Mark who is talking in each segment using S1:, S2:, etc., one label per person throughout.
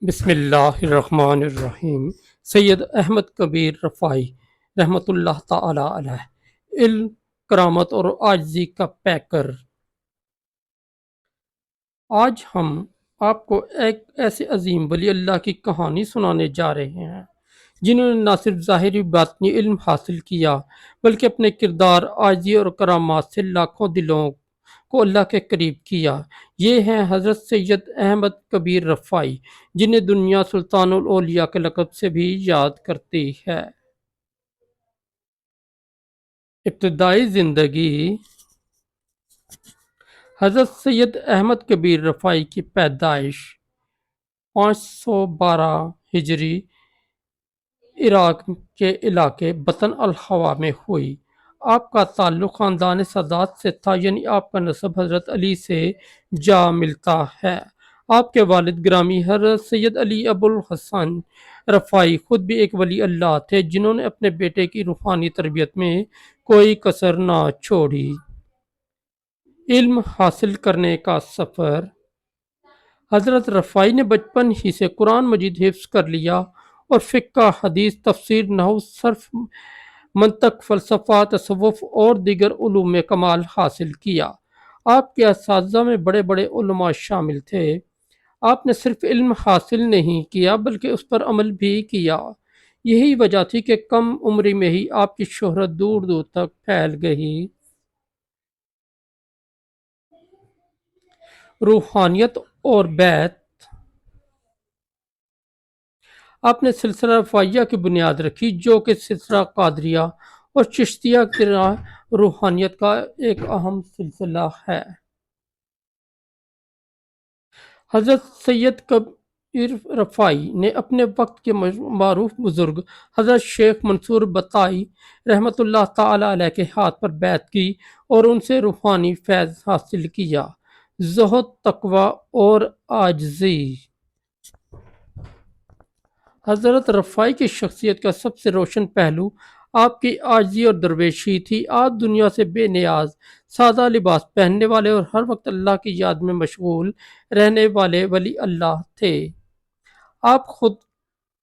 S1: بسم اللہ الرحمن الرحیم۔ سید احمد کبیر رفاعی رحمۃ اللہ تعالی علیہ، علم، کرامت اور عاجزی کا پیکر۔ آج ہم آپ کو ایک ایسے عظیم ولی اللہ کی کہانی سنانے جا رہے ہیں جنہوں نے نہ صرف ظاہری باطنی علم حاصل کیا بلکہ اپنے کردار، عاجزی اور کرامات سے لاکھوں دلوں کو اللہ کے قریب کیا۔ یہ ہیں حضرت سید احمد کبیر رفاعی، جنہیں دنیا سلطان الاولیاء کے لقب سے بھی یاد کرتی ہے۔ ابتدائی زندگی۔ حضرت سید احمد کبیر رفاعی کی پیدائش 512 ہجری عراق کے علاقے بطن الحوا میں ہوئی۔ آپ کا تعلق خاندان سادات سے تھا، یعنی آپ کا نسب حضرت علی سے جا ملتا ہے۔ آپ کے والد گرامی حضرت سید علی ابو الحسن رفاعی خود بھی ایک ولی اللہ تھے، جنہوں نے اپنے بیٹے کی روحانی تربیت میں کوئی کسر نہ چھوڑی۔ علم حاصل کرنے کا سفر۔ حضرت رفاعی نے بچپن ہی سے قرآن مجید حفظ کر لیا اور فقہ، حدیث، تفسیر، نحو، صرف، منطق، فلسفہ، تصوف اور دیگر علوم کمال حاصل کیا۔ آپ کے اساتذہ میں بڑے بڑے علماء شامل تھے۔ آپ نے صرف علم حاصل نہیں کیا بلکہ اس پر عمل بھی کیا۔ یہی وجہ تھی کہ کم عمری میں ہی آپ کی شہرت دور دور تک پھیل گئی۔ روحانیت اور بیعت۔ آپ نے سلسلہ رفاعیہ کی بنیاد رکھی، جو کہ سلسلہ قادریہ اور چشتیہ کی روحانیت کا ایک اہم سلسلہ ہے۔ حضرت سید کبیر رفاعی نے اپنے وقت کے معروف بزرگ حضرت شیخ منصور بطائی رحمۃ اللہ تعالی علیہ کے ہاتھ پر بیعت کی اور ان سے روحانی فیض حاصل کیا۔ زہد، تقوی اور عاجزی۔ حضرت رفاعی کی شخصیت کا سب سے روشن پہلو آپ کی عاجزی اور درویشی تھی۔ آپ دنیا سے بے نیاز، سادہ لباس پہننے والے اور ہر وقت اللہ کی یاد میں مشغول رہنے والے ولی اللہ تھے۔ آپ خود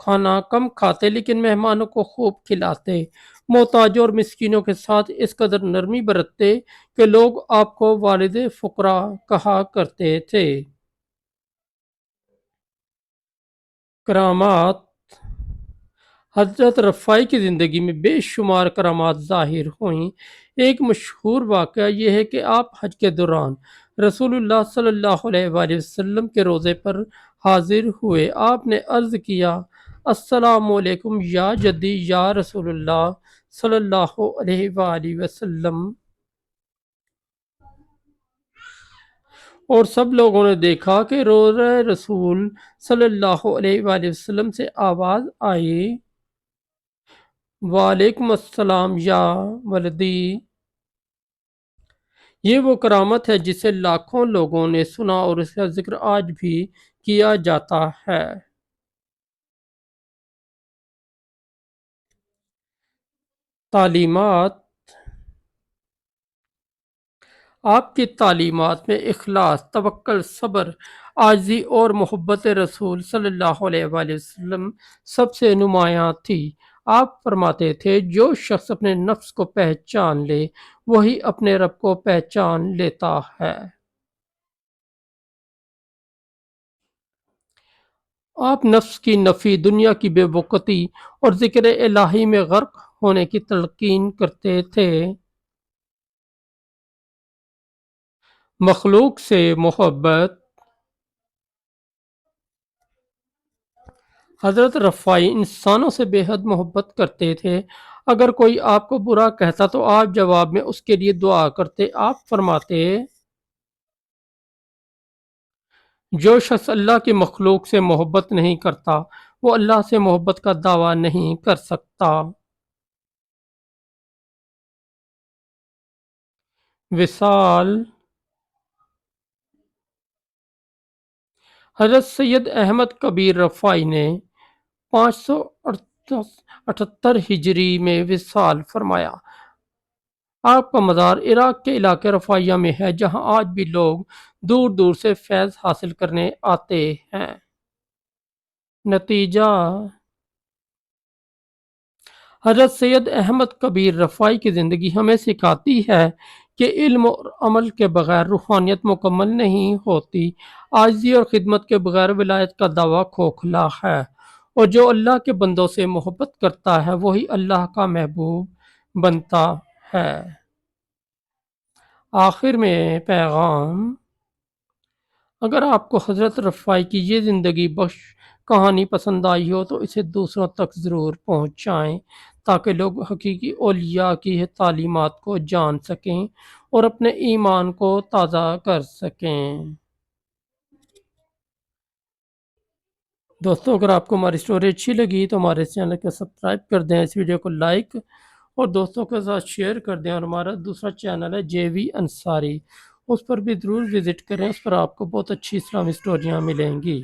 S1: کھانا کم کھاتے لیکن مہمانوں کو خوب کھلاتے، محتاجوں اور مسکینوں کے ساتھ اس قدر نرمی برتتے کہ لوگ آپ کو والد فقراء کہا کرتے تھے۔ کرامات۔ حضرت رفاعی کی زندگی میں بے شمار کرامات ظاہر ہوئیں۔ ایک مشہور واقعہ یہ ہے کہ آپ حج کے دوران رسول اللہ صلی اللہ علیہ وآلہ وسلم کے روضے پر حاضر ہوئے۔ آپ نے عرض کیا، السلام علیکم یا جدی یا رسول اللہ صلی اللہ علیہ وآلہ وسلم، اور سب لوگوں نے دیکھا کہ روضہ رسول صلی اللہ علیہ وآلہ وسلم سے آواز آئی، وعلیکم السلام یا ولدی۔ یہ وہ کرامت ہے جسے لاکھوں لوگوں نے سنا اور اس کا ذکر آج بھی کیا جاتا ہے۔ تعلیمات۔ آپ کی تعلیمات میں اخلاص، توکل، صبر، عاجزی اور محبت رسول صلی اللہ علیہ وآلہ وسلم سب سے نمایاں تھی۔ آپ فرماتے تھے، جو شخص اپنے نفس کو پہچان لے وہی اپنے رب کو پہچان لیتا ہے۔ آپ نفس کی نفی، دنیا کی بے وقتی اور ذکر الہی میں غرق ہونے کی تلقین کرتے تھے۔ مخلوق سے محبت۔ حضرت رفاعی انسانوں سے بے حد محبت کرتے تھے۔ اگر کوئی آپ کو برا کہتا تو آپ جواب میں اس کے لیے دعا کرتے۔ آپ فرماتے، جو شخص اللہ کی مخلوق سے محبت نہیں کرتا وہ اللہ سے محبت کا دعویٰ نہیں کر سکتا۔ وصال۔ حضرت سید احمد کبیر رفاعی نے 578 ہجری میں وصال فرمایا۔ آپ کا مزار عراق کے علاقے رفاعیہ میں ہے، جہاں آج بھی لوگ دور دور سے فیض حاصل کرنے آتے ہیں۔ نتیجہ حضرت سید احمد کبیر رفاعی کی زندگی ہمیں سکھاتی ہے کہ علم اور عمل کے بغیر روحانیت مکمل نہیں ہوتی۔ عاجزی اور خدمت کے بغیر ولایت کا دعویٰ کھوکھلا ہے، اور جو اللہ کے بندوں سے محبت کرتا ہے وہی اللہ کا محبوب بنتا ہے۔ آخر میں پیغام: اگر آپ کو حضرت رفاعی کی یہ زندگی بخش کہانی پسند آئی ہو تو اسے دوسروں تک ضرور پہنچائیں تاکہ لوگ حقیقی اولیاء کی تعلیمات کو جان سکیں اور اپنے ایمان کو تازہ کر سکیں۔ دوستوں، اگر آپ کو ہماری اسٹوری اچھی لگی تو ہمارے چینل کو سبسکرائب کر دیں، اس ویڈیو کو لائک اور دوستوں کے ساتھ شیئر کر دیں، اور ہمارا دوسرا چینل ہے جے وی انصاری، اس پر بھی ضرور وزٹ کریں، اس پر آپ کو بہت اچھی اسلامی اسٹوریاں ملیں گی۔